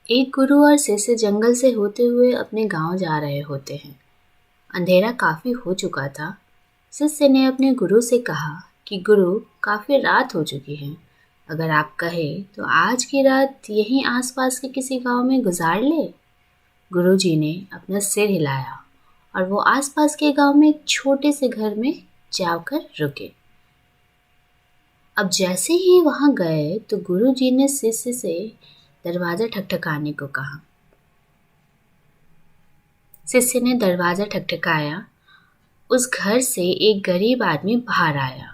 एक गुरु और शिष्य जंगल से होते हुए अपने गांव जा रहे होते हैं। अंधेरा काफी हो चुका था। शिष्य ने अपने गुरु से कहा कि गुरु, काफी रात हो चुकी है। अगर आप कहें तो आज की रात यहीं आसपास के किसी गांव में गुजार ले। गुरु जी ने अपना सिर हिलाया और वो आसपास के गांव में एक छोटे से घर में जाकर रुके। अब जैसे ही वहां गए तो गुरु जी ने शिष्य से दरवाजा ठकठकाने को कहा। शिष्य ने दरवाजा ठकठकाया। उस घर से एक गरीब आदमी बाहर आया।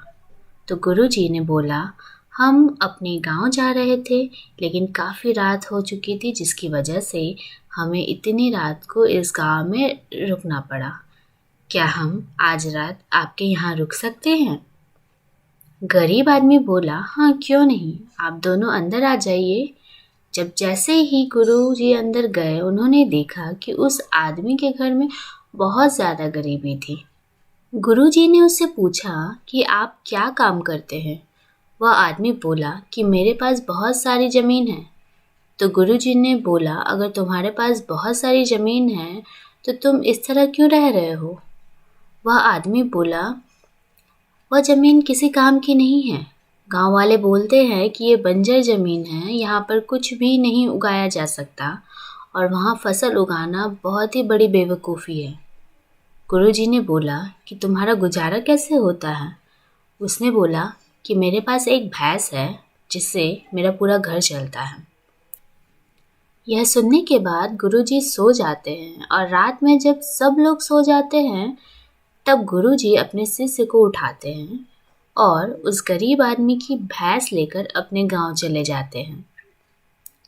तो गुरुजी ने बोला, हम अपने गांव जा रहे थे, लेकिन काफ़ी रात हो चुकी थी, जिसकी वजह से हमें इतनी रात को इस गांव में रुकना पड़ा। क्या हम आज रात आपके यहाँ रुक सकते हैं? गरीब आदमी बोला, हाँ क्यों नहीं, आप दोनों अंदर आ जाइए। जब जैसे ही गुरु जी अंदर गए, उन्होंने देखा कि उस आदमी के घर में बहुत ज़्यादा गरीबी थी। गुरु जी ने उससे पूछा कि आप क्या काम करते हैं? वह आदमी बोला कि मेरे पास बहुत सारी ज़मीन है। तो गुरु जी ने बोला, अगर तुम्हारे पास बहुत सारी ज़मीन है तो तुम इस तरह क्यों रह रहे हो? वह आदमी बोला, वह ज़मीन किसी काम की नहीं है। गांव वाले बोलते हैं कि ये बंजर ज़मीन है, यहाँ पर कुछ भी नहीं उगाया जा सकता और वहाँ फसल उगाना बहुत ही बड़ी बेवकूफ़ी है। गुरुजी ने बोला कि तुम्हारा गुजारा कैसे होता है? उसने बोला कि मेरे पास एक भैंस है जिससे मेरा पूरा घर चलता है। यह सुनने के बाद गुरुजी सो जाते हैं और रात में जब सब लोग सो जाते हैं तब गुरुजी अपने शिष्य को उठाते हैं और उस गरीब आदमी की भैंस लेकर अपने गांव चले जाते हैं।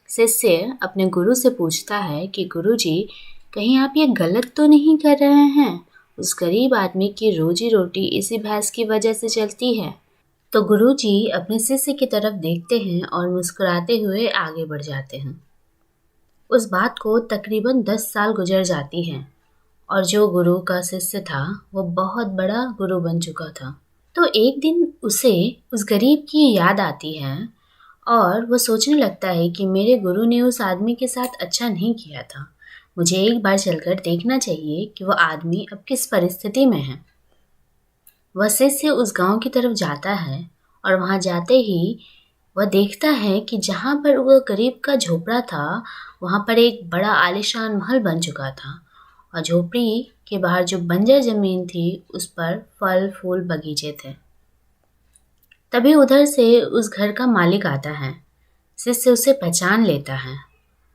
शिष्य अपने गुरु से पूछता है कि गुरुजी, कहीं आप ये गलत तो नहीं कर रहे हैं? उस गरीब आदमी की रोजी रोटी इसी भैंस की वजह से चलती है। तो गुरुजी अपने शिष्य की तरफ देखते हैं और मुस्कुराते हुए आगे बढ़ जाते हैं। उस बात को तकरीबन 10 साल गुजर जाती हैं और जो गुरु का शिष्य था वो बहुत बड़ा गुरु बन चुका था। तो एक दिन उसे उस गरीब की याद आती है और वो सोचने लगता है कि मेरे गुरु ने उस आदमी के साथ अच्छा नहीं किया था। मुझे एक बार चलकर देखना चाहिए कि वो आदमी अब किस परिस्थिति में है। वह शिष्य उस गांव की तरफ जाता है और वहां जाते ही वह देखता है कि जहां पर वह गरीब का झोपड़ा था वहां पर एक बड़ा आलीशान महल बन चुका था और झोपड़ी के बाहर जो बंजर जमीन थी उस पर फल फूल बगीचे थे। तभी उधर से उस घर का मालिक आता है। शिष्य उसे पहचान लेता है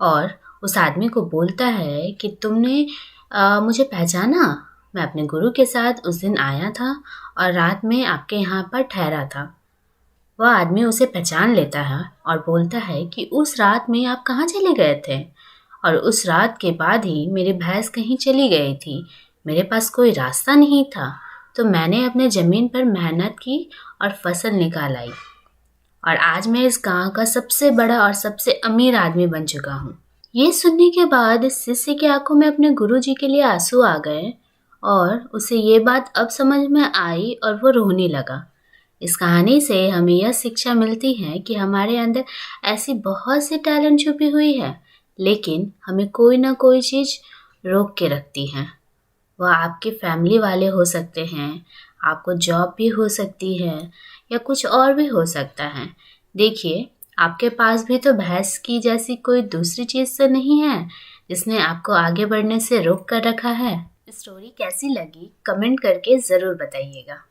और उस आदमी को बोलता है कि तुमने मुझे पहचाना? मैं अपने गुरु के साथ उस दिन आया था और रात में आपके यहाँ पर ठहरा था। वह आदमी उसे पहचान लेता है और बोलता है कि उस रात में आप कहाँ चले गए थे? और उस रात के बाद ही मेरी भैंस कहीं चली गई थी। मेरे पास कोई रास्ता नहीं था, तो मैंने अपने ज़मीन पर मेहनत की और फसल निकाल आई और आज मैं इस गांव का सबसे बड़ा और सबसे अमीर आदमी बन चुका हूँ। ये सुनने के बाद शिष्य की आंखों में अपने गुरुजी के लिए आंसू आ गए और उसे ये बात अब समझ में आई और वो रोने लगा। इस कहानी से हमें यह शिक्षा मिलती है कि हमारे अंदर ऐसी बहुत सी टैलेंट छुपी हुई है, लेकिन हमें कोई ना कोई चीज़ रोक के रखती है। वह आपके फैमिली वाले हो सकते हैं, आपको जॉब भी हो सकती है या कुछ और भी हो सकता है। देखिए, आपके पास भी तो भैंस की जैसी कोई दूसरी चीज़ तो नहीं है जिसने आपको आगे बढ़ने से रोक कर रखा है। स्टोरी कैसी लगी कमेंट करके ज़रूर बताइएगा।